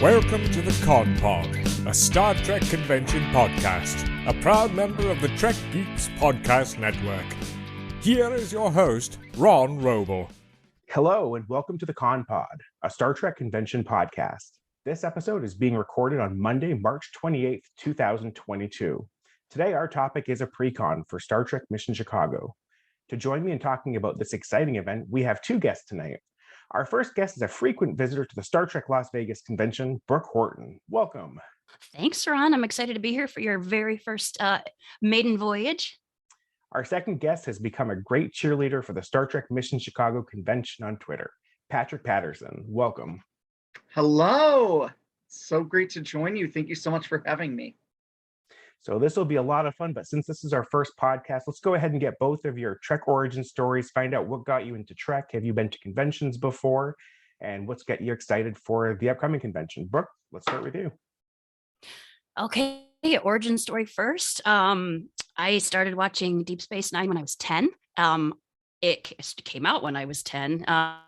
Welcome to the Con Pod, a Star Trek convention podcast, a proud member of the Trek Geeks Podcast Network. Here is your host, Ron Roble. Hello, and welcome to the Con Pod, a Star Trek convention podcast. This episode is being recorded on Monday, March 28th, 2022. Today, our topic is a PreCon for Star Trek Mission Chicago. To join me in talking about this exciting event, we have two guests tonight. Our first guest is a frequent visitor to the Star Trek Las Vegas convention, Brooke Horton. Welcome. Thanks, Ron. I'm excited to be here for your very first maiden voyage. Our second guest has become a great cheerleader for the Star Trek Mission Chicago convention on Twitter, Patrick Patterson. Welcome. Hello. So great to join you. Thank you so much for having me. So this will be a lot of fun, but since this is our first podcast, let's go ahead and get both of your Trek origin stories, find out what got you into Trek. Have you been to conventions before? And what's got you excited for the upcoming convention? Brooke, let's start with you. Okay, origin story first. I started watching Deep Space Nine when I was 10. It came out when I was 10.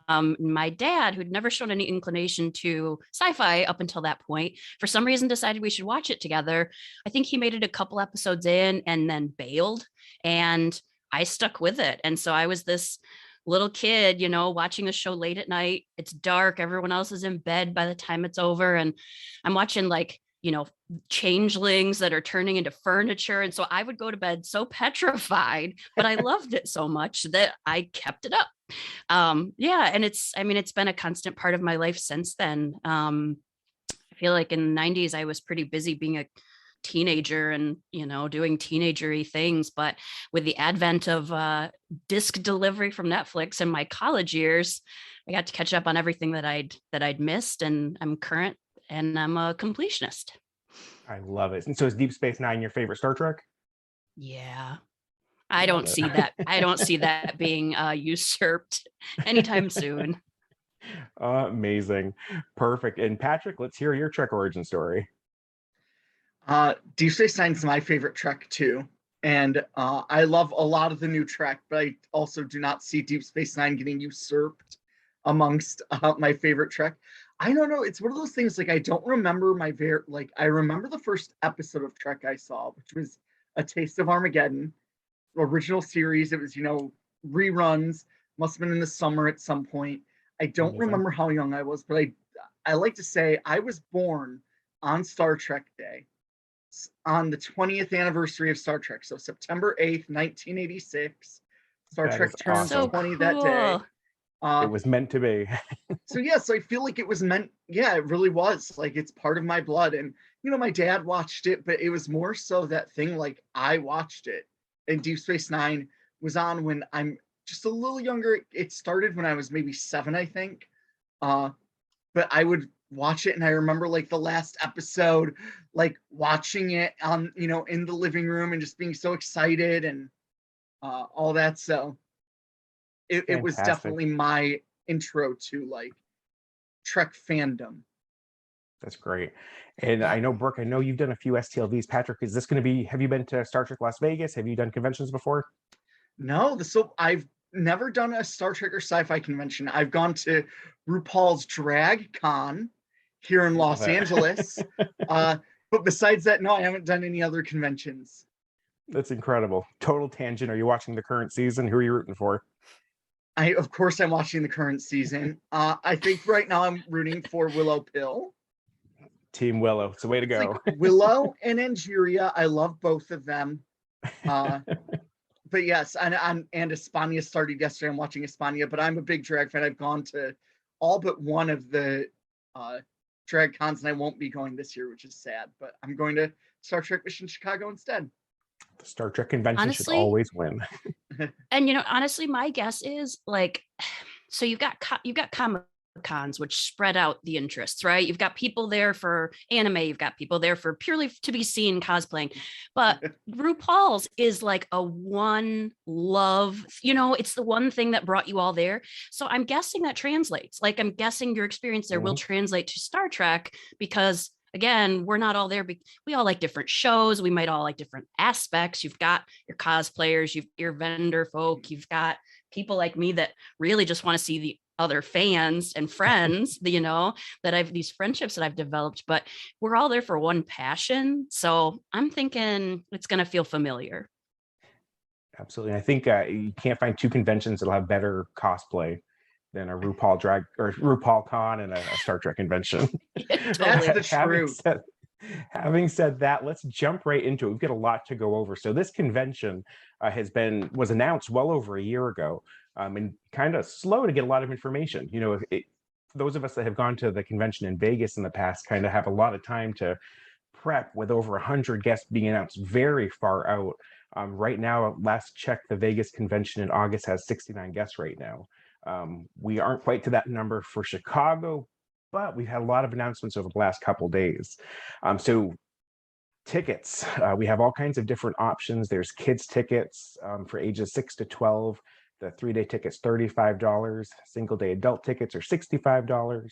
My dad, who'd never shown any inclination to sci-fi up until that point, for some reason decided we should watch it together. I think he made it a couple episodes in and then bailed, and I stuck with it. And so I was this little kid, watching a show late at night. It's dark. Everyone else is in bed by the time it's over. And I'm watching changelings that are turning into furniture. And so I would go to bed so petrified, but I loved it so much that I kept it up. And it's been a constant part of my life since then. I feel like in the 90s, I was pretty busy being a teenager and, doing teenagery things. But with the advent of disc delivery from Netflix in my college years, I got to catch up on everything that I'd missed, and I'm current and I'm a completionist. I love it. And so is Deep Space Nine your favorite Star Trek? Yeah. I don't see that being usurped anytime soon. Amazing. Perfect. And Patrick, let's hear your Trek origin story. Deep Space Nine is my favorite Trek too. And I love a lot of the new Trek, but I also do not see Deep Space Nine getting usurped amongst my favorite Trek. I don't know. It's one of those things, I don't remember I remember the first episode of Trek I saw, which was A Taste of Armageddon, original series. It was, reruns, must have been in the summer at some point. I don't remember how young I was, but I like to say I was born on Star Trek Day, on the 20th anniversary of Star Trek. So September 8th, 1986, Star Trek turns 20 that day. It was meant to be. So I feel like it was meant. Yeah, it really was. It's part of my blood. And, my dad watched it, but it was more so that thing, I watched it. And Deep Space Nine was on when I'm just a little younger. It started when I was maybe 7, I think. But I would watch it, and I remember the last episode, watching it on, in the living room and just being so excited and all that. So it was definitely my intro to Trek fandom. That's great. And I know, Brooke, you've done a few STLVs. Patrick, is this going to be, have you been to Star Trek Las Vegas? Have you done conventions before? No, I've never done a Star Trek or sci-fi convention. I've gone to RuPaul's Drag Con here in Los Angeles. But besides that, no, I haven't done any other conventions. That's incredible. Total tangent. Are you watching the current season? Who are you rooting for? Of course, I'm watching the current season. I think right now I'm rooting for Willow Pill. Team Willow. It's a way to go. Willow and Angeria. I love both of them. But yes, and Espana started yesterday. I'm watching Espana, but I'm a big drag fan. I've gone to all but one of the drag cons, and I won't be going this year, which is sad. But I'm going to Star Trek Mission Chicago instead. The Star Trek convention should always win. And honestly, my guess is so you've got Comic Cons, which spread out the interests, right? You've got people there for anime, you've got people there for purely to be seen cosplaying, but RuPaul's is a one love, it's the one thing that brought you all there. So I'm guessing that translates. I'm guessing your experience there will translate to Star Trek, because again, we're not all there. We all like different shows. We might all like different aspects. You've got your cosplayers, you've your vendor folk, you've got people like me that really just want to see the other fans and friends, that I've these friendships that I've developed, but we're all there for one passion. So I'm thinking it's going to feel familiar. Absolutely. I think you can't find two conventions that'll have better cosplay than a RuPaul Con and a Star Trek convention. Totally. That's the truth. Having said that, let's jump right into it. We've got a lot to go over. So this convention was announced well over a year ago, and kind of slow to get a lot of information. Those of us that have gone to the convention in Vegas in the past kind of have a lot of time to prep, with over 100 guests being announced very far out. Right now, last check, the Vegas convention in August has 69 guests right now. We aren't quite to that number for Chicago, but we've had a lot of announcements over the last couple days. So tickets, we have all kinds of different options. There's kids tickets for ages 6 to 12. The 3-day tickets, $35. Single-day adult tickets are $65.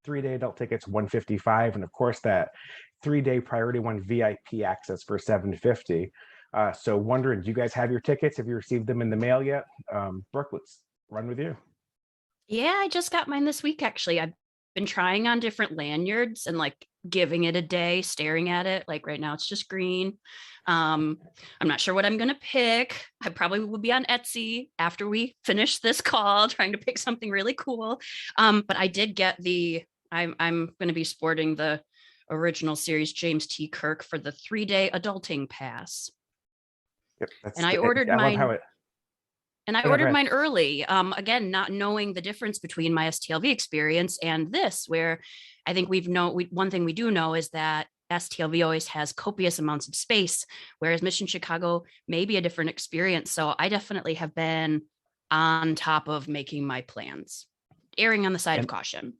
3-day adult tickets, $155. And of course, that 3-day priority one VIP access for $750. So wondering, do you guys have your tickets? Have you received them in the mail yet? Brooke, let's run with you. Yeah, I just got mine this week, actually. I've been trying on different lanyards and giving it a day, staring at it. Right now it's just green. I'm not sure what I'm going to pick. I probably will be on Etsy after we finish this call, trying to pick something really cool. But I did get I'm going to be sporting the original series James T. Kirk for the 3-day adulting pass. Yep, and I ordered mine. I ordered mine ahead. early, again, not knowing the difference between my STLV experience and this, where I think one thing we do know is that STLV always has copious amounts of space, whereas Mission Chicago may be a different experience. So I definitely have been on top of making my plans, erring on the side of caution.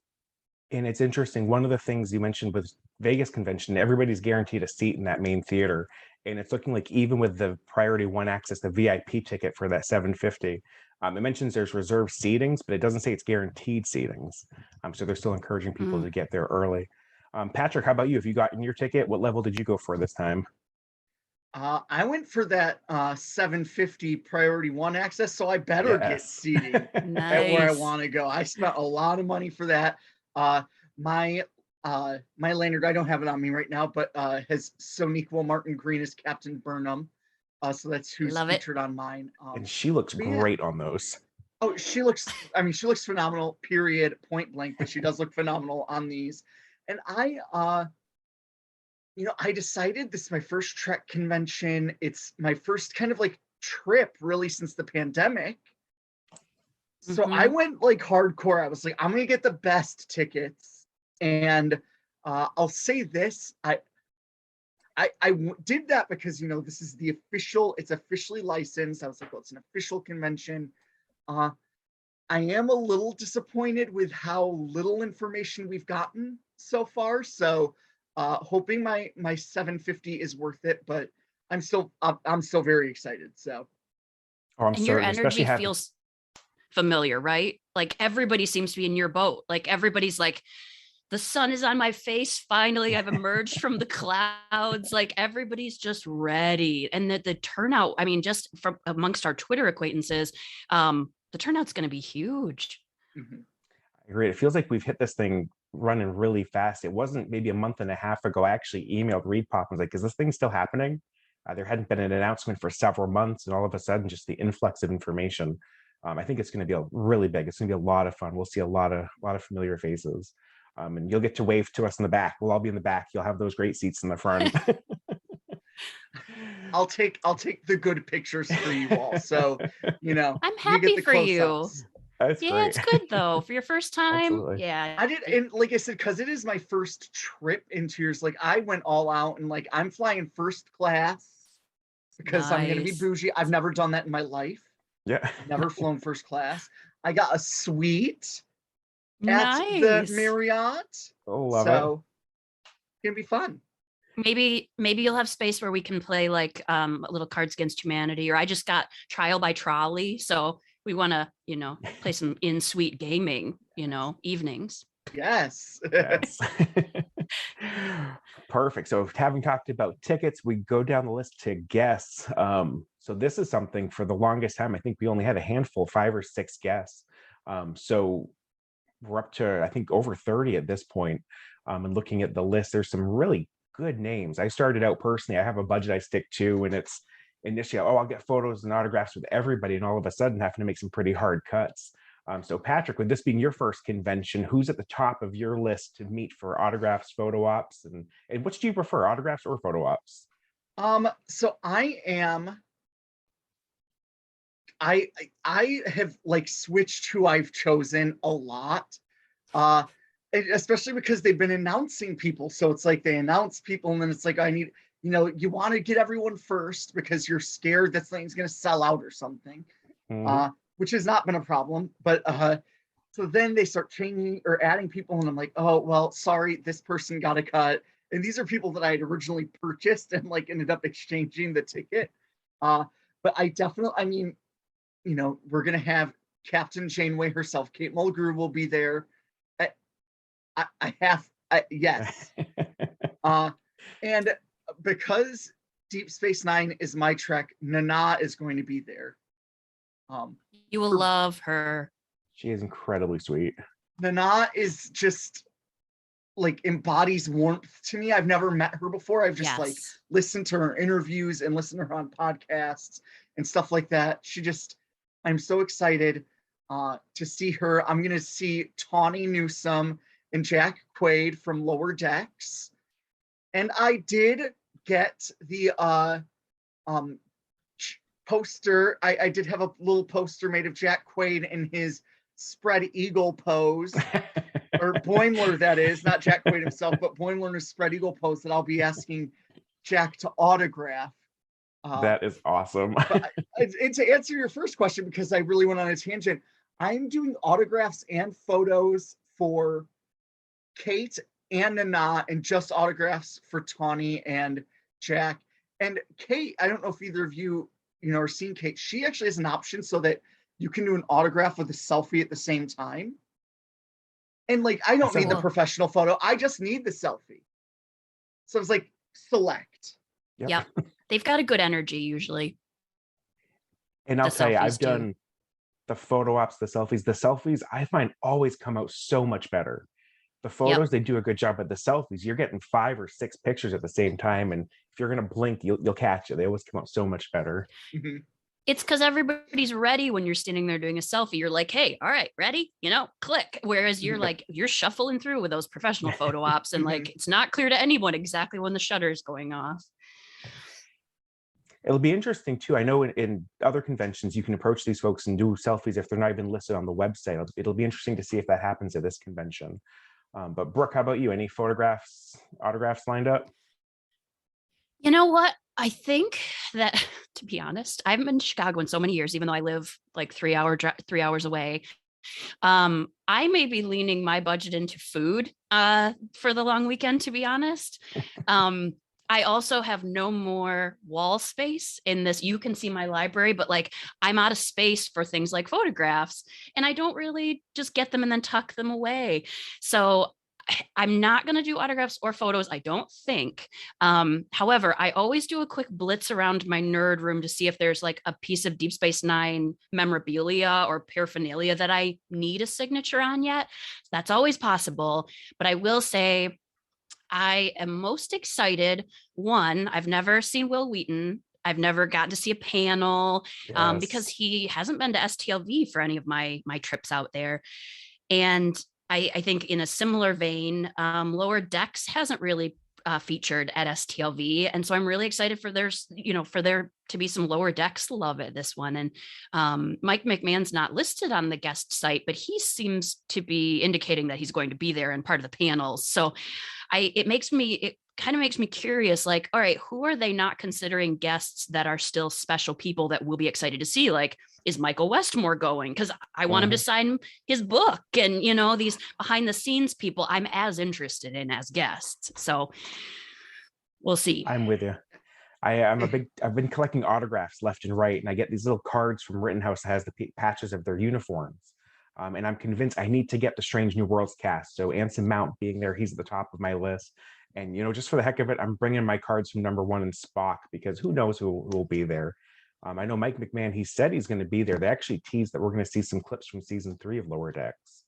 And it's interesting. One of the things you mentioned with Vegas convention, everybody's guaranteed a seat in that main theater. And it's looking like even with the priority one access, the VIP ticket for that $750, it mentions there's reserved seatings, but it doesn't say it's guaranteed seatings. So they're still encouraging people to get there early. Patrick, how about you? If you got in your ticket, what level did you go for this time? I went for that $750 priority one access, so I better get seating at where I want to go. I spent a lot of money for that. My lanyard, I don't have it on me right now, but has Soniqua Martin Green as Captain Burnham. So that's who's featured on mine. And she looks great on those. Oh, she looks phenomenal, period, point blank, but she does look phenomenal on these. And I decided this is my first Trek convention. It's my first kind of trip really since the pandemic. So I went hardcore. I was like, I'm going to get the best tickets. And I'll say this, I did that because, this is it's officially licensed. I was like, well, it's an official convention. I am a little disappointed with how little information we've gotten so far. So hoping my $750 is worth it, but I'm still very excited. So. And your energy feels familiar, right? Everybody seems to be in your boat. Everybody's like, the sun is on my face. Finally, I've emerged from the clouds. Everybody's just ready. And the turnout, just from amongst our Twitter acquaintances, the turnout's going to be huge. I agree. It feels like we've hit this thing running really fast. It wasn't maybe a month and a half ago. I actually emailed ReedPop and was like, is this thing still happening? There hadn't been an announcement for several months. And all of a sudden, just the influx of information. I think it's going to be really big. It's going to be a lot of fun. We'll see a lot of familiar faces. And you'll get to wave to us in the back. We'll all be in the back. You'll have those great seats in the front. I'll take the good pictures for you all. So, I'm happy for you. That's great. Great. It's good though for your first time. Absolutely. Yeah, I did, and like I said, because it is my first trip into yours. I went all out, and I'm flying first class because I'm going to be bougie. I've never done that in my life. Yeah, never flown first class. I got a suite at the Marriott. Oh, love it. So it's gonna be fun. Maybe you'll have space where we can play little Cards Against Humanity, or I just got Trial by Trolley, so we want to play some in-suite gaming evenings. Yes. Yes. Perfect. So having talked about tickets, we go down the list to guests. So this is something for the longest time. I think we only had a handful, 5 or 6 guests. So we're up to, I think, over 30 at this point. And looking at the list, there's some really good names. I started out personally, I have a budget I stick to, and it's initially, I'll get photos and autographs with everybody, and all of a sudden having to make some pretty hard cuts. So Patrick, with this being your first convention, who's at the top of your list to meet for autographs, photo ops, and which do you prefer, autographs or photo ops? So I have like switched who I've chosen a lot, especially because they've been announcing people. So it's like they announce people, and then it's like, I need, you want to get everyone first because you're scared that something's going to sell out or something. Which has not been a problem, but so then they start changing or adding people, and I'm like, oh, well, sorry, this person got a cut. And these are people that I had originally purchased and like ended up exchanging the ticket. But I definitely, we're going to have Captain Janeway herself. Kate Mulgrew will be there. Yes. And because Deep Space Nine is my Trek, Nana is going to be there. You will love her. She is incredibly sweet. Nana is just like embodies warmth to me. I've never met her before. I've just like listened to her interviews and listened to her on podcasts and stuff like that. I'm so excited to see her. I'm gonna see Tawny Newsome and Jack Quaid from Lower Decks. And I did get the poster. I did have a little poster made of Jack Quaid in his spread eagle pose, or Boimler, that is, not Jack Quaid himself, but Boimler in his spread eagle pose that I'll be asking Jack to autograph. That is awesome. And to answer your first question, because I really went on a tangent, I'm doing autographs and photos for Kate and Nana, and just autographs for Tawny and Jack. And Kate, I don't know if either of you or seen Kate, she actually has an option so that you can do an autograph with a selfie at the same time. And like, I don't need the professional photo. I just need the selfie. So it's like, select. Yep. They've got a good energy usually. And I'll tell you, I've done the photo ops, the selfies. The selfies I find always come out so much better. The photos, they do a good job, but the selfies, you're getting 5 or 6 pictures at the same time. And if you're going to blink, you'll catch it. They always come out so much better. Mm-hmm. It's because everybody's ready when you're standing there doing a selfie. You're like, hey, all right, ready? Click. Whereas you're like, you're shuffling through with those professional photo ops, and like, it's not clear to anyone exactly when the shutter is going off. It'll be interesting too. I know in other conventions, you can approach these folks and do selfies if they're not even listed on the website. It'll be interesting to see if that happens at this convention. But Brooke, how about you? Any autographs lined up? You know what? I think that, to be honest, I haven't been to Chicago in so many years, even though I live like 3 hours away. I may be leaning my budget into food for the long weekend, to be honest. I also have no more wall space in this. You can see my library, but like, I'm out of space for things like photographs, and I don't really just get them and then tuck them away. So I'm not going to do autographs or photos, I don't think. However, I always do a quick blitz around my nerd room to see if there's like a piece of Deep Space Nine memorabilia or paraphernalia that I need a signature on yet. That's always possible. But I will say, I am most excited. One, I've never seen Will Wheaton. I've never gotten to see a panel because he hasn't been to STLV for any of my trips out there. And I think in a similar vein, Lower Decks hasn't really featured at STLV. And so I'm really excited for there to be some Lower Decks love at this one. And Mike McMahon's not listed on the guest site, but he seems to be indicating that he's going to be there and part of the panels. So it kind of makes me curious, like, all right, who are they not considering guests that are still special people that we'll be excited to see? Like, is Michael Westmore going? Because I want him to sign his book, and these behind the scenes people I'm as interested in as guests. So we'll see. I'm with you. I've been collecting autographs left and right, and I get these little cards from Rittenhouse that has the patches of their uniforms. And I'm convinced I need to get the Strange New Worlds cast. So Anson Mount being there, he's at the top of my list. And, just for the heck of it, I'm bringing my cards from number 1 and Spock, because who knows who will be there. I know Mike McMahon, he said he's going to be there. They actually teased that we're going to see some clips from season 3 of Lower Decks.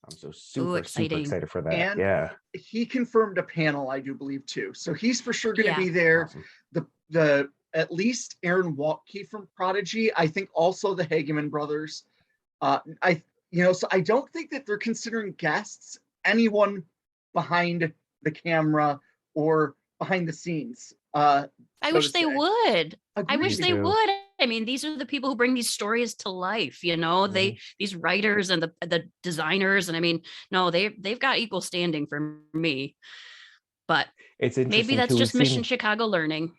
I'm so super excited for that. And yeah. He confirmed a panel, I do believe, too. So he's for sure going to be there. Awesome. The at least Aaron Waltke from Prodigy. I think also the Hageman brothers. So I don't think that they're considering guests anyone behind the camera or behind the scenes. I wish they would. Agreed. I wish they would. I mean, these are the people who bring these stories to life, you know, these writers and the designers. And I mean, no, they've got equal standing for me, but it's interesting. Maybe that's just Mission Chicago learning.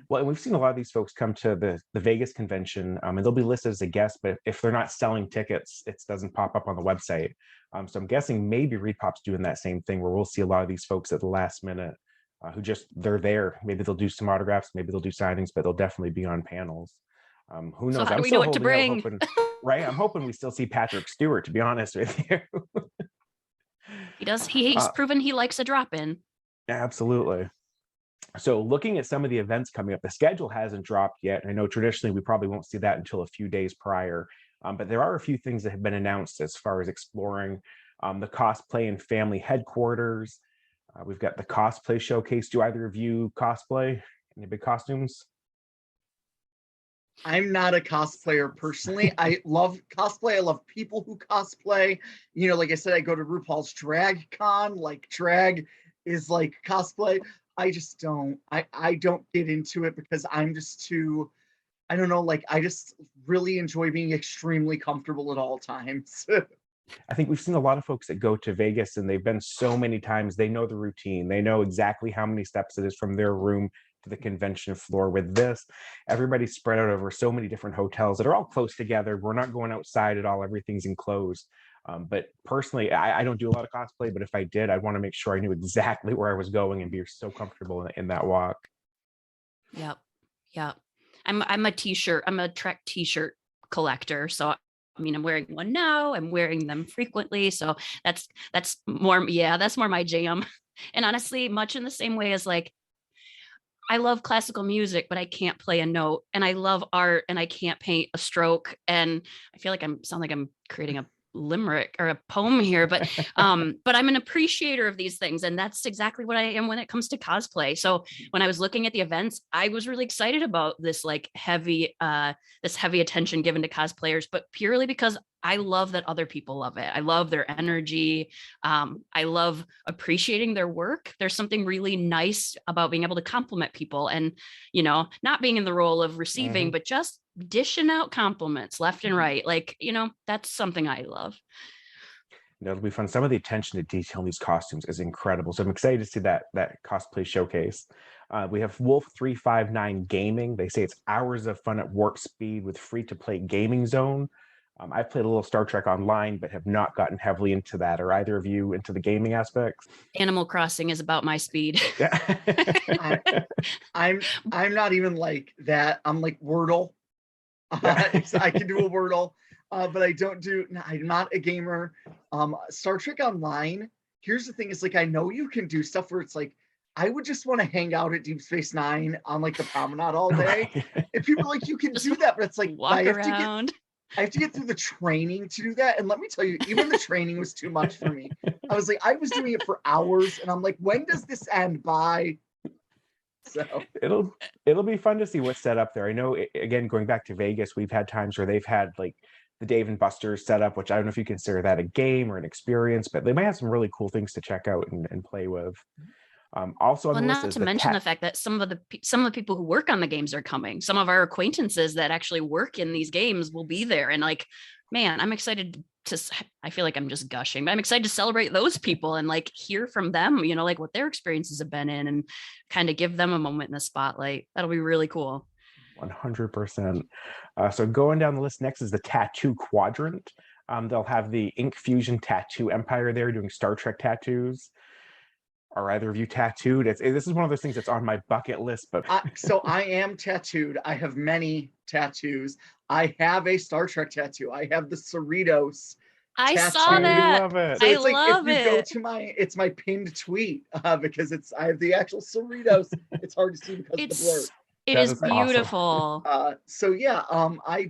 Well, and we've seen a lot of these folks come to the Vegas convention, and they'll be listed as a guest, but if they're not selling tickets, it doesn't pop up on the website. So I'm guessing maybe ReedPop's doing that same thing where we'll see a lot of these folks at the last minute who they're there. Maybe they'll do some autographs, maybe they'll do signings, but they'll definitely be on panels. Who knows? So how do we know what to bring? Right? I'm hoping we still see Patrick Stewart, to be honest with you. He does. He's proven he likes a drop-in. Absolutely. So looking at some of the events coming up, the schedule hasn't dropped yet. I know traditionally we probably won't see that until a few days prior, but there are a few things that have been announced as far as exploring the Cosplay and Family headquarters. We've got the Cosplay Showcase. Do either of you cosplay? Any big costumes? I'm not a cosplayer personally. I love cosplay. I love people who cosplay. You know, like I said, I go to RuPaul's Drag Con. Like drag is like cosplay. I just don't. I don't get into it because I'm just too. I don't know. Like I just really enjoy being extremely comfortable at all times. I think we've seen a lot of folks that go to Vegas and they've been so many times. They know the routine. They know exactly how many steps it is from their room to the convention floor. With this, everybody's spread out over so many different hotels that are all close together. We're not going outside at all. Everything's enclosed. But personally, I don't do a lot of cosplay, but if I did, I'd want to make sure I knew exactly where I was going and be so comfortable in that walk. Yep. I'm a Trek t-shirt collector. So I mean, I'm wearing one now. I'm wearing them frequently. So that's more my jam. And honestly, much in the same way as like, I love classical music, but I can't play a note, and I love art and I can't paint a stroke. And I feel like sound like I'm creating a limerick or a poem here, but I'm an appreciator of these things. And that's exactly what I am when it comes to cosplay. So when I was looking at the events, I was really excited about this like heavy attention given to cosplayers, but purely because I love that other people love it. I love their energy. I love appreciating their work. There's something really nice about being able to compliment people and, you know, not being in the role of receiving, but just dishing out compliments left and right. Like, you know, that's something I love. It'll be fun. Some of the attention to detail in these costumes is incredible. So I'm excited to see that cosplay showcase. We have Wolf 359 Gaming. They say it's hours of fun at warp speed with free-to-play gaming zone. I've played a little Star Trek Online, but have not gotten heavily into that. Are either of you into the gaming aspects? Animal Crossing is about my speed. I'm not even like that. I'm like Wordle. I can do a Wordle, but I'm not a gamer. Star Trek Online, here's the thing, is like, I know you can do stuff where it's like, I would just want to hang out at Deep Space Nine on like the promenade all day. And people are like, you can do that, but it's like, walk around. I have to get through the training to do that. And let me tell you, even the training was too much for me. I was like, I was doing it for hours and I'm like, when does this end? Bye. So it'll be fun to see what's set up there. I know, again, going back to Vegas, we've had times where they've had like the Dave and Buster's set up, which I don't know if you consider that a game or an experience, but they might have some really cool things to check out and play with. Also, well, not to mention the fact that some of the people who work on the games are coming. Some of our acquaintances that actually work in these games will be there. And like, man, I'm excited I feel like I'm just gushing, but I'm excited to celebrate those people and like hear from them, you know, like what their experiences have been in and kind of give them a moment in the spotlight. That'll be really cool. 100%. So going down the list, next is the Tattoo Quadrant. They'll have the Ink Fusion Tattoo Empire there doing Star Trek tattoos. Are either of you tattooed? This is one of those things that's on my bucket list. But so I am tattooed. I have many tattoos. I have a Star Trek tattoo. I have the Cerritos. I saw that. I love it. So it's if you go to it's my pinned tweet because I have the actual Cerritos. It's hard to see because of the blur. It That is is awesome. beautiful. So yeah, I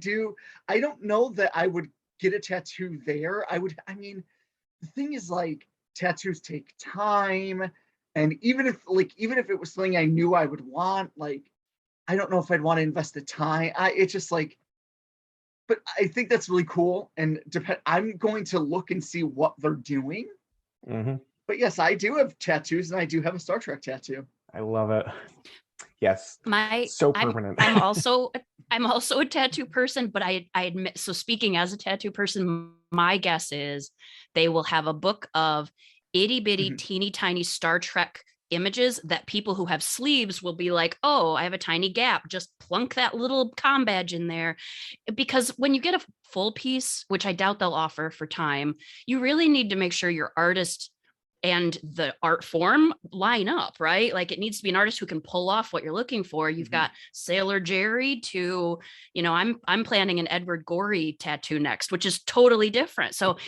don't know that I would get a tattoo there. I mean, the thing is, like, tattoos take time, and even if it was something I knew I would want, like, I don't know if I'd want to invest the time. It's just like, but I think that's really cool, and I'm going to look and see what they're doing. Hmm. But yes, I do have tattoos, and I do have a Star Trek tattoo. I love it. Yes, My so I'm permanent. I'm also a tattoo person, but I admit, so speaking as a tattoo person, my guess is they will have a book of itty bitty Mhm. teeny tiny Star Trek images that people who have sleeves will be like, oh, I have a tiny gap, just plunk that little com badge in there. Because when you get a full piece, which I doubt they'll offer for time, you really need to make sure your artist and the art form line up, right? Like, it needs to be an artist who can pull off what you're looking for. You've got Sailor Jerry to, I'm planning an Edward Gorey tattoo next, which is totally different. So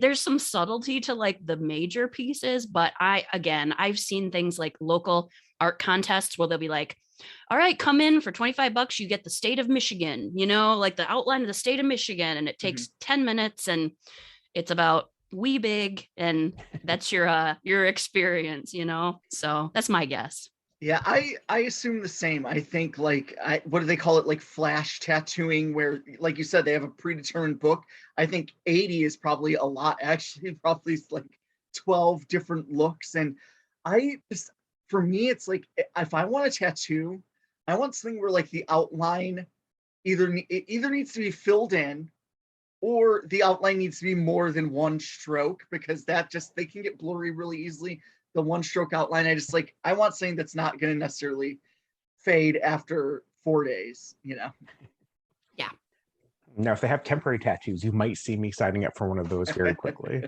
there's some subtlety to like the major pieces, but I've seen things like local art contests where they'll be like, all right, come in for $25, you get the state of Michigan, like the outline of the state of Michigan, and it takes 10 minutes, and it's about wee big, and that's your experience. So that's my guess. Yeah, I assume the same. I think, like, what do they call it, like flash tattooing, where, like you said, they have a predetermined book. I think 80 is probably a lot, actually. Probably like 12 different looks. And for me, it's like, if I want a tattoo, I want something where, like, the outline it either needs to be filled in, or the outline needs to be more than one stroke, because they can get blurry really easily. The one stroke outline, I want something that's not going to necessarily fade after 4 days. Yeah. Now, if they have temporary tattoos, you might see me signing up for one of those very quickly.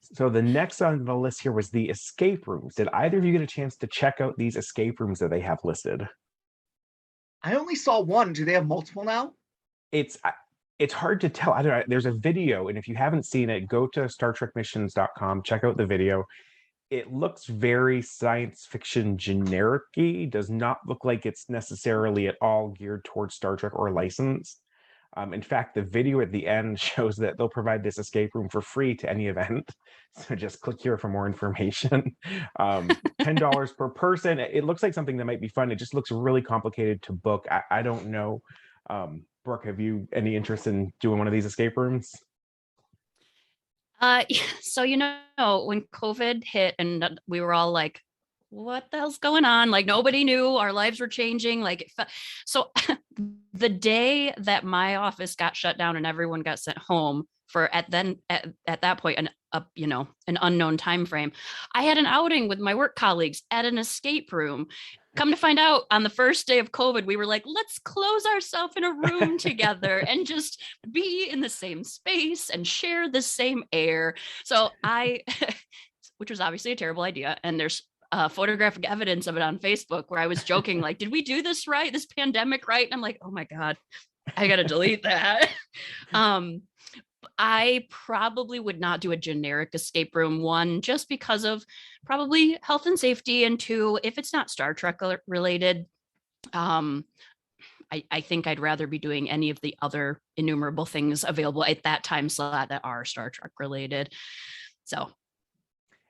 So the next on the list here was the escape rooms. Did either of you get a chance to check out these escape rooms that they have listed? I only saw one. Do they have multiple now? It's hard to tell. I don't know. There's a video, and if you haven't seen it, go to StarTrekMissions.com, check out the video. It looks very science fiction generic-y, does not look like it's necessarily at all geared towards Star Trek or licensed. In fact, the video at the end shows that they'll provide this escape room for free to any event. So just click here for more information. $10 per person. It looks like something that might be fun. It just looks really complicated to book. I don't know. Brooke, have you any interest in doing one of these escape rooms? So when COVID hit and we were all like, what the hell's going on? Like, nobody knew, our lives were changing. Like, so the day that my office got shut down and everyone got sent home for at that point an unknown time frame, I had an outing with my work colleagues at an escape room. Come to find out, on the first day of COVID, we were like, let's close ourselves in a room together and just be in the same space and share the same air. So which was obviously a terrible idea. And there's photographic evidence of it on Facebook where I was joking, like, did we do this right? This pandemic right? And I'm like, oh my God, I got to delete that. I probably would not do a generic escape room, one, just because of probably health and safety, and two, if it's not Star Trek related, I think I'd rather be doing any of the other innumerable things available at that time slot that are Star Trek related. So.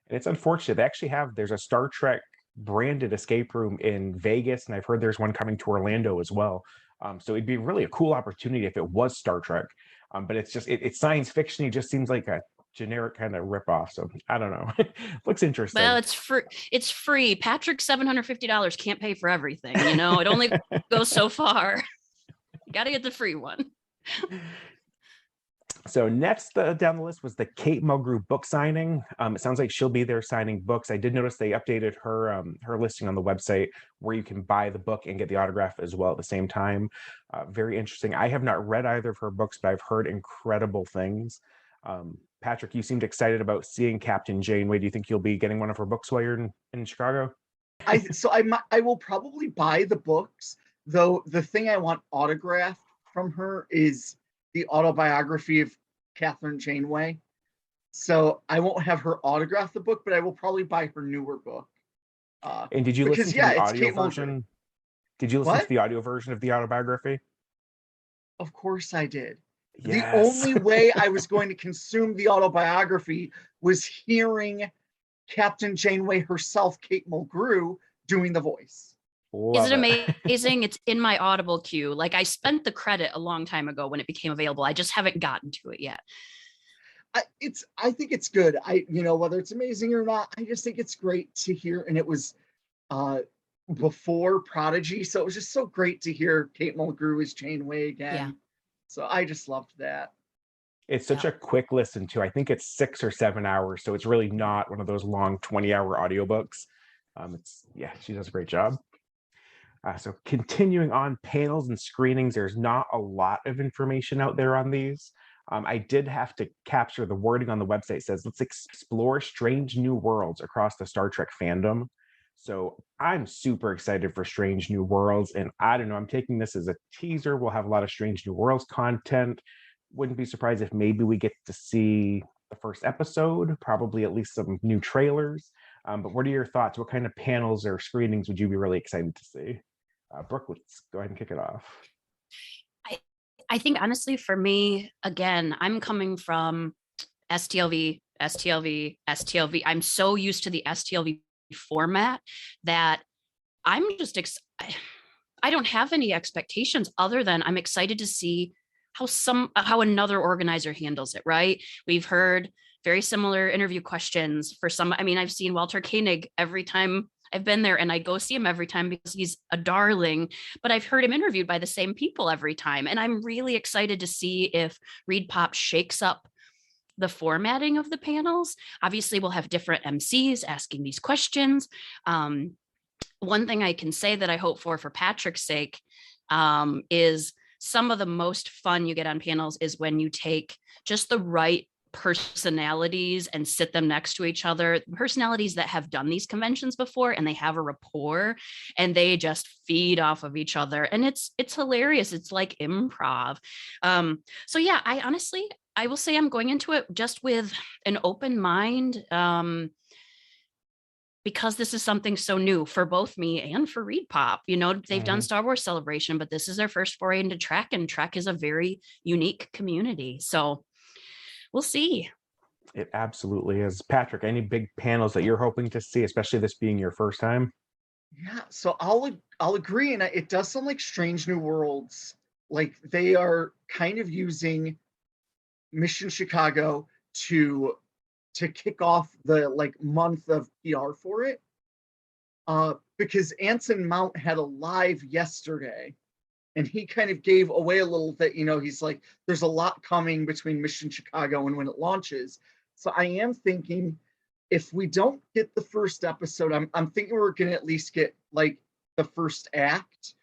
And it's unfortunate. There's a Star Trek branded escape room in Vegas, and I've heard there's one coming to Orlando as well. So it'd be really a cool opportunity if it was Star Trek. But it's just it's science fiction. It just seems like a generic kind of ripoff. So I don't know. Looks interesting. Well, it's free. It's free. Patrick's $750 can't pay for everything. It only goes so far. You got to get the free one. So next down the list was the Kate Mulgrew book signing. It sounds like she'll be there signing books. I did notice they updated her listing on the website where you can buy the book and get the autograph as well at the same time. Very interesting. I have not read either of her books, but I've heard incredible things. Patrick, you seemed excited about seeing Captain Janeway. Do you think you'll be getting one of her books while you're in Chicago? I will probably buy the books, though. The thing I want autographed from her is the autobiography of Catherine Janeway. So I won't have her autograph the book, but I will probably buy her newer book. And did you listen to the audio Kate version? Did you listen What? to the audio version of the autobiography? Of course I did. The Yes. only way I was going to consume the autobiography was hearing Captain Janeway herself, Kate Mulgrew, doing the voice. Is it Love it. amazing? It's in my Audible queue. Like I spent the credit a long time ago when it became available. I just haven't gotten to it yet. I think it's good. Whether it's amazing or not, I just think it's great to hear. And it was before Prodigy, so it was just so great to hear Kate Mulgrew as Janeway again. Yeah. So I just loved that. It's such a quick listen too. I think it's 6 or 7 hours, so it's really not one of those long 20-hour audiobooks. She does a great job. So continuing on panels and screenings, there's not a lot of information out there on these. I did have to capture the wording on the website. It says, let's explore strange new worlds across the Star Trek fandom. So I'm super excited for Strange New Worlds. And I don't know, I'm taking this as a teaser. We'll have a lot of Strange New Worlds content. Wouldn't be surprised if maybe we get to see the first episode, probably at least some new trailers. But what are your thoughts? What kind of panels or screenings would you be really excited to see? Brooke, let's go ahead and kick it off. I think honestly, for me, again, I'm coming from STLV. I'm so used to the STLV format that I'm just, I don't have any expectations other than I'm excited to see how another organizer handles it, right? We've heard very similar interview questions for some. I mean, I've seen Walter Koenig every time I've been there, and I go see him every time because he's a darling, but I've heard him interviewed by the same people every time. And I'm really excited to see if Reed Pop shakes up the formatting of the panels. Obviously, we'll have different MCs asking these questions. One thing I can say that I hope for Patrick's sake, is some of the most fun you get on panels is when you take just the right personalities and sit them next to each other, personalities that have done these conventions before and they have a rapport and they just feed off of each other, and it's hilarious. It's like improv. So yeah, I will say I'm going into it just with an open mind, because this is something so new for both me and for Reed Pop. They've done Star Wars Celebration, but this is their first foray into Trek, and Trek is a very unique community. So we'll see. It absolutely is. Patrick, any big panels that you're hoping to see, especially this being your first time? Yeah, so I'll agree, and it does sound like Strange New Worlds. Like they are kind of using Mission Chicago to kick off the month of PR for it. Because Anson Mount had a live yesterday, and he kind of gave away a little that, he's like, there's a lot coming between Mission Chicago and when it launches. So I am thinking if we don't get the first episode, I'm thinking we're going to at least get like the first act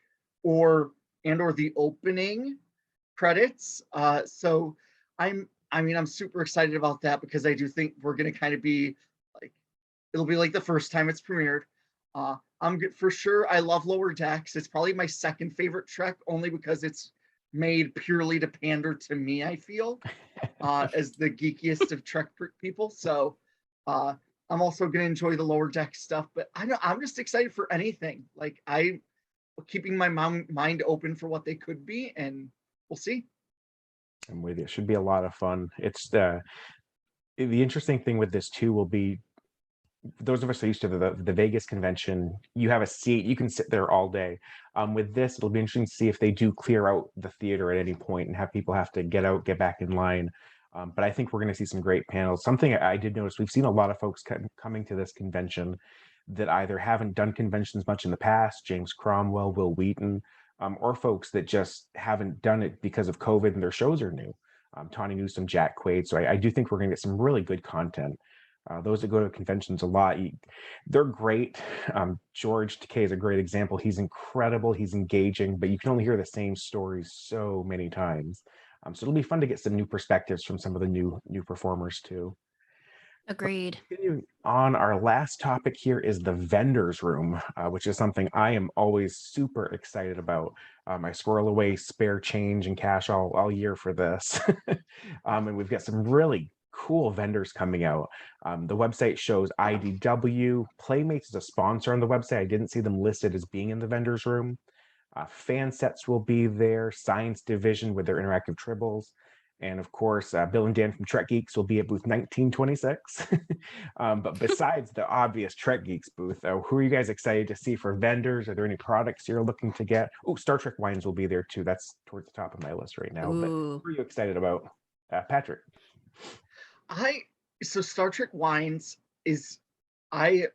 or the opening credits. So I'm super excited about that because I do think we're going to kind of be like, it'll be like the first time it's premiered. I'm good for sure. I love Lower Decks. It's probably my second favorite Trek, only because it's made purely to pander to me, I feel, as the geekiest of Trek people. So I'm also going to enjoy the Lower Decks stuff, but I'm just excited for anything. Like I'm keeping my mind open for what they could be, and we'll see. I'm with you. It should be a lot of fun. It's the interesting thing with this too will be, those of us that used to the Vegas convention, you have a seat, you can sit there all day. With this, it'll be interesting to see if they do clear out the theater at any point and have people have to get back in line. But I think we're going to see some great panels. Something I did notice, we've seen a lot of folks coming to this convention that either haven't done conventions much in the past, James Cromwell, Will Wheaton, or folks that just haven't done it because of COVID and their shows are new. Tawny Newsome, Jack Quaid. So I do think we're going to get some really good content. Those that go to conventions a lot, they're great. George Takei is a great example. He's incredible. He's engaging, but you can only hear the same stories so many times. So it'll be fun to get some new perspectives from some of the new performers too. Agreed. Continuing on, our last topic here is the vendors room, which is something I am always super excited about. I squirrel away spare change and cash all year for this. And we've got some really cool vendors coming out. The website shows IDW. Playmates is a sponsor on the website. I didn't see them listed as being in the vendors room. Fan sets will be there, Science Division with their interactive tribbles. And of course, Bill and Dan from Trek Geeks will be at booth 1926. But besides the obvious Trek Geeks booth, who are you guys excited to see for vendors? Are there any products you're looking to get? Oh, Star Trek wines will be there too. That's towards the top of my list right now. But who are you excited about? Patrick? So Star Trek wines I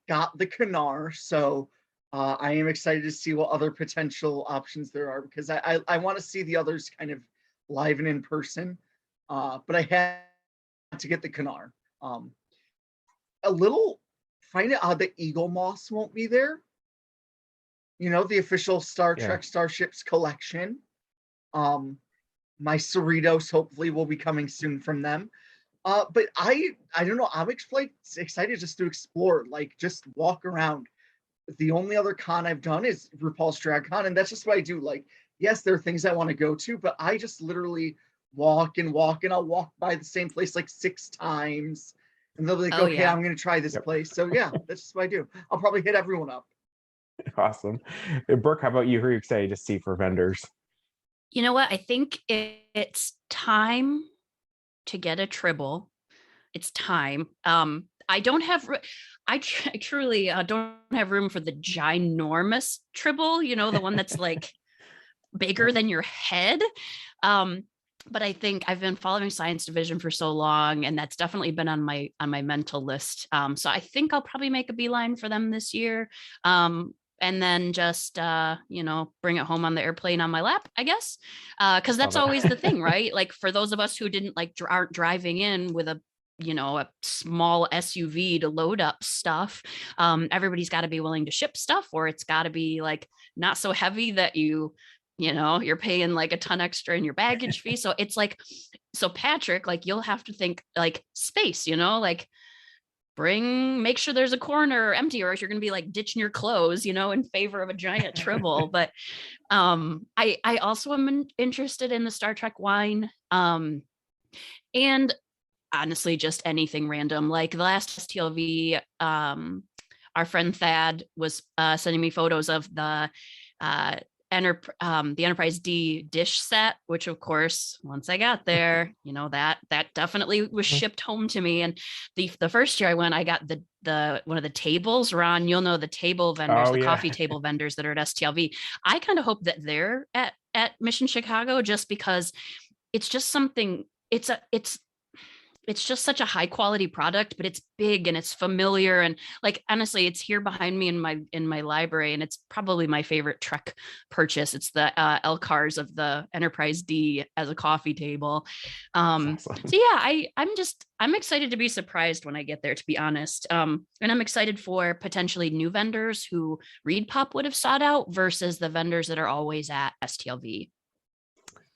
got the Canar, so I am excited to see what other potential options there are, because I want to see the others kind of live and in person, but I had to get the Canar. Find it odd that Eagle Moss won't be there. The official Star Trek Starships collection. My Cerritos hopefully will be coming soon from them. But I don't know. I'm excited just to explore, like just walk around. The only other con I've done is RuPaul's Drag Con, and that's just what I do. Like, yes, there are things I want to go to, but I just literally walk and walk, and I'll walk by the same place like 6 times, and they'll be like, "Okay, I'm going to try this place." So yeah, that's just what I do. I'll probably hit everyone up. Awesome. Brooke, how about you? Who are you excited to see for vendors? You know what? I think it's time to get a tribble. It's time. I don't have. I truly don't have room for the ginormous tribble. The one that's like bigger than your head. But I think I've been following Science Division for so long, and that's definitely been on my mental list. So I think I'll probably make a beeline for them this year. And then just bring it home on the airplane on my lap, I guess, because that's always the thing, right? Like for those of us who aren't driving in with a small SUV to load up stuff, everybody's got to be willing to ship stuff, or it's got to be like not so heavy that you're paying like a ton extra in your baggage fee. So it's like, Patrick, like you'll have to think like space, like make sure there's a corner empty, or else you're going to be like ditching your clothes, in favor of a giant tribble. But I also am interested in the Star Trek wine. And honestly, just anything random. Like the last STLV, our friend Thad was sending me photos of the Enterprise D dish set, which of course, once I got there, that definitely was shipped home to me. And the first year I went, I got the one of the tables. Ron, you'll know the table vendors, coffee table vendors that are at STLV. I kind of hope that they're at Mission Chicago, just because it's just something. It's just such a high quality product, but it's big and it's familiar. And like, honestly, it's here behind me in my library. And it's probably my favorite Trek purchase. It's the Elcars of the Enterprise D as a coffee table. Awesome. So yeah, I'm excited to be surprised when I get there, to be honest. And I'm excited for potentially new vendors who Reed Pop would have sought out versus the vendors that are always at STLV.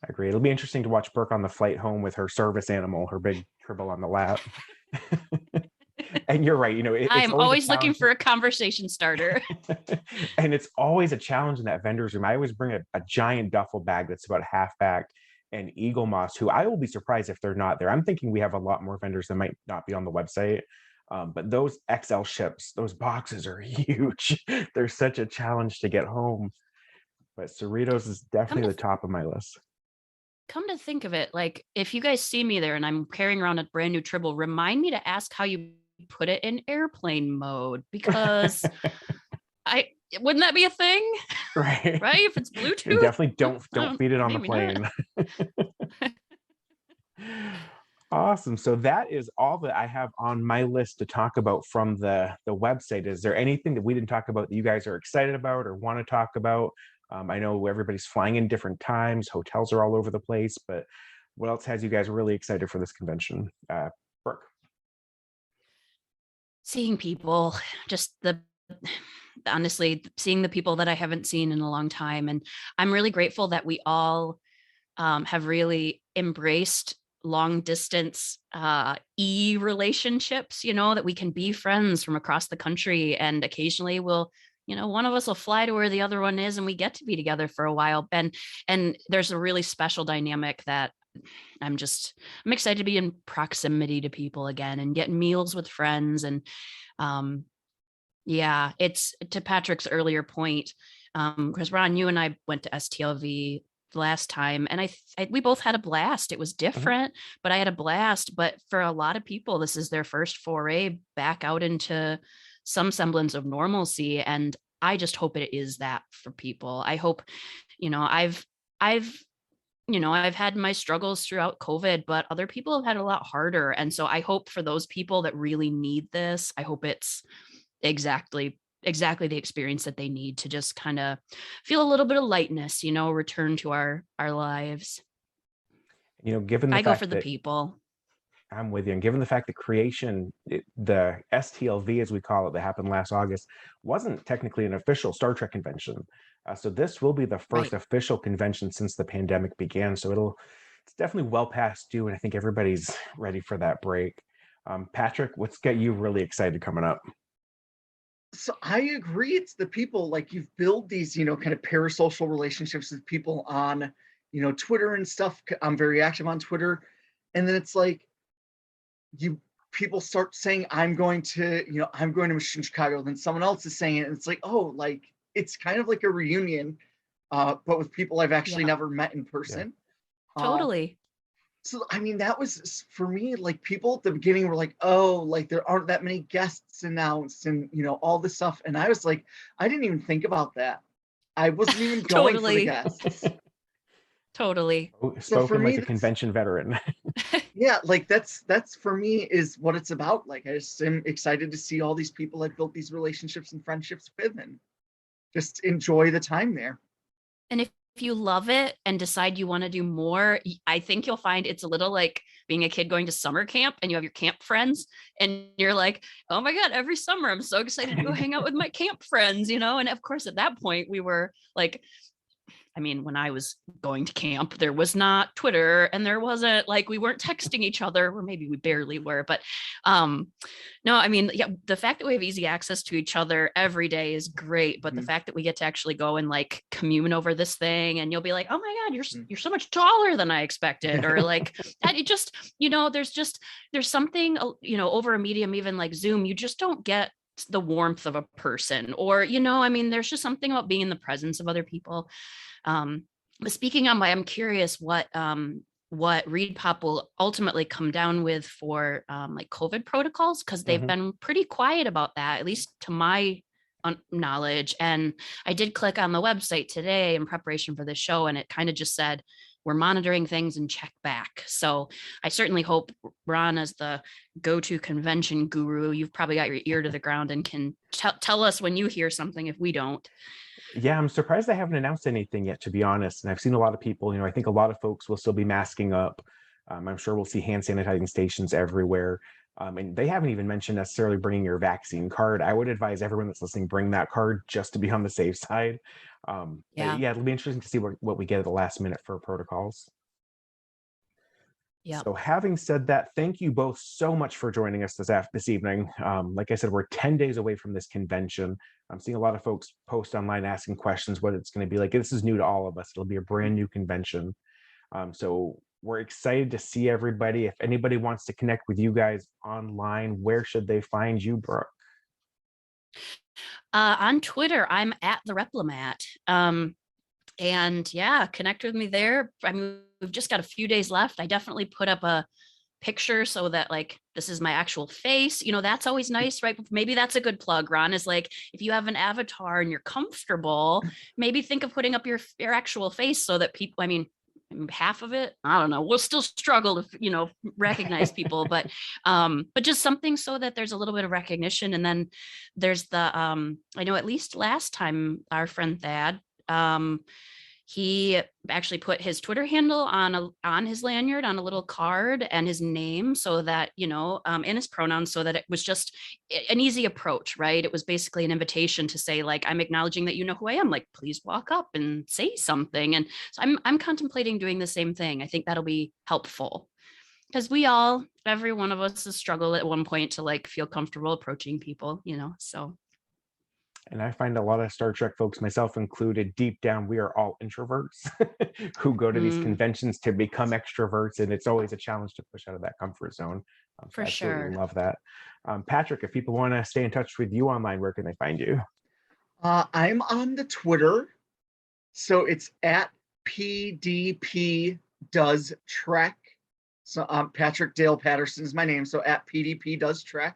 I agree. It'll be interesting to watch Brooke on the flight home with her service animal, her big tribble on the lap. And you're right. I'm always looking for a conversation starter. And it's always a challenge in that vendor's room. I always bring a giant duffel bag that's about half packed, and Eagle Moss, who I will be surprised if they're not there. I'm thinking we have a lot more vendors that might not be on the website. But those XL ships, those boxes are huge. They're such a challenge to get home. But Cerritos is definitely the top of my list. Come to think of it, like if you guys see me there and I'm carrying around a brand new tribble, remind me to ask how you put it in airplane mode, because wouldn't that be a thing? Right. Right? If it's Bluetooth. You definitely don't feed it on the plane. Awesome. So that is all that I have on my list to talk about from the website. Is there anything that we didn't talk about that you guys are excited about or want to talk about? I know everybody's flying in different times. Hotels are all over the place, but what else has you guys really excited for this convention? Brooke? Seeing people, just honestly, seeing the people that I haven't seen in a long time. And I'm really grateful that we all have really embraced long distance relationships, that we can be friends from across the country, and occasionally we'll one of us will fly to where the other one is and we get to be together for a while. And there's a really special dynamic that I'm excited to be in proximity to people again and get meals with friends. And it's to Patrick's earlier point. Because Ron, you and I went to STLV last time, and we both had a blast. It was different, but I had a blast. But for a lot of people, this is their first foray back out into some semblance of normalcy, and I just hope it is that for people. I hope, I've had my struggles throughout COVID, but other people have had a lot harder. And so I hope for those people that really need this, I hope it's exactly the experience that they need to just kind of feel a little bit of lightness, return to our lives. Given the I fact go for that the people. I'm with you. And given the fact that creation, the STLV, as we call it, that happened last August, wasn't technically an official Star Trek convention. So this will be the first official convention since the pandemic began. So it's definitely well past due. And I think everybody's ready for that break. Patrick, what's got you really excited coming up? So I agree. It's the people, like, you've built these, kind of parasocial relationships with people on, Twitter and stuff. I'm very active on Twitter. And then it's like, people start saying, I'm going to Mission Chicago. Then someone else is saying it. And it's like, oh, like, it's kind of like a reunion, but with people I've actually never met in person. Yeah. Totally. So, I mean, that was, for me, like, people at the beginning were like, oh, like, there aren't that many guests announced and, all this stuff. And I was like, I didn't even think about that. I wasn't even going for the guests. Totally. So for me, like a convention veteran. Yeah, like that's for me is what it's about. Like, I just am excited to see all these people I've built these relationships and friendships with and just enjoy the time there. And if you love it and decide you want to do more, I think you'll find it's a little like being a kid going to summer camp and you have your camp friends and you're like, oh my God, every summer I'm so excited to go hang out with my camp friends, And of course, at that point we were like, when I was going to camp, there was not Twitter and there wasn't we weren't texting each other, or maybe we barely were, but no, the fact that we have easy access to each other every day is great. But the fact that we get to actually go and commune over this thing, and you'll be like, oh my God, you're so much taller than I expected. Or it just, there's something, over a medium, even like Zoom, you just don't get the warmth of a person, or, there's just something about being in the presence of other people. But speaking on I'm curious what ReedPop will ultimately come down with for COVID protocols, because they've been pretty quiet about that, at least to my knowledge. And I did click on the website today in preparation for this show, and it kind of just said, we're monitoring things and check back. So I certainly hope, Ron, as the go-to convention guru, you've probably got your ear to the ground and can tell us when you hear something if we don't. Yeah, I'm surprised they haven't announced anything yet, to be honest. And I've seen a lot of people, I think a lot of folks will still be masking up. I'm sure we'll see hand sanitizing stations everywhere. And they haven't even mentioned necessarily bringing your vaccine card. I would advise everyone that's listening, bring that card just to be on the safe side. Yeah, it'll be interesting to see what we get at the last minute for protocols. Yeah. So having said that, thank you both so much for joining us this evening. Like I said, we're 10 days away from this convention. I'm seeing a lot of folks post online asking questions what it's going to be like. This is new to all of us. It'll be a brand new convention. So we're excited to see everybody. If anybody wants to connect with you guys online, where should they find you, Brooke? On Twitter, I'm at the Replimat. And yeah, connect with me there. We've just got a few days left. I definitely put up a picture so that this is my actual face. That's always nice, right? Maybe that's a good plug, Ron, is if you have an avatar and you're comfortable, maybe think of putting up your actual face so that people, half of it, I don't know, we'll still struggle to, recognize people, but just something so that there's a little bit of recognition. And then there's the, I know at least last time our friend Thad, he actually put his Twitter handle on his lanyard on a little card and his name, so that, and his pronouns, so that it was just an easy approach, right? It was basically an invitation to say, I'm acknowledging that you know who I am, please walk up and say something. And so I'm contemplating doing the same thing. I think that'll be helpful, because every one of us has struggled at one point to feel comfortable approaching people, so. And I find a lot of Star Trek folks, myself included, deep down, we are all introverts who go to these conventions to become extroverts. And it's always a challenge to push out of that comfort zone. For sure. Love that. Patrick, if people want to stay in touch with you online, where can they find you? I'm on the Twitter, so it's at PDP Does Trek. So Patrick Dale Patterson is my name, so at PDP Does Trek.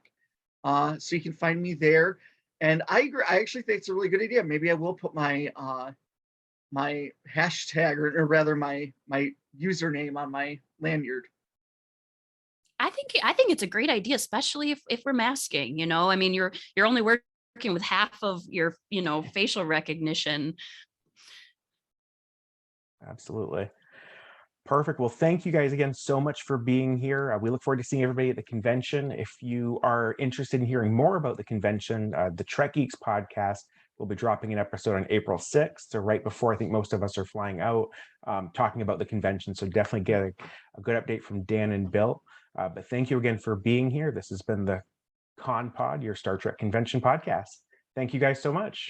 So you can find me there. And I agree. I actually think it's a really good idea. Maybe I will put my my hashtag or rather my username on my lanyard. I think it's a great idea, especially if we're masking, you know. I mean, you're only working with half of your, you know, facial recognition. Absolutely. Perfect. Well, thank you guys again so much for being here. We look forward to seeing everybody at the convention. If you are interested in hearing more about the convention, the Trek Geeks podcast will be dropping an episode on April 6th, so right before I think most of us are flying out, talking about the convention. So definitely get a good update from Dan and Bill. But thank you again for being here. This has been the Con Pod, your Star Trek convention podcast. Thank you guys so much.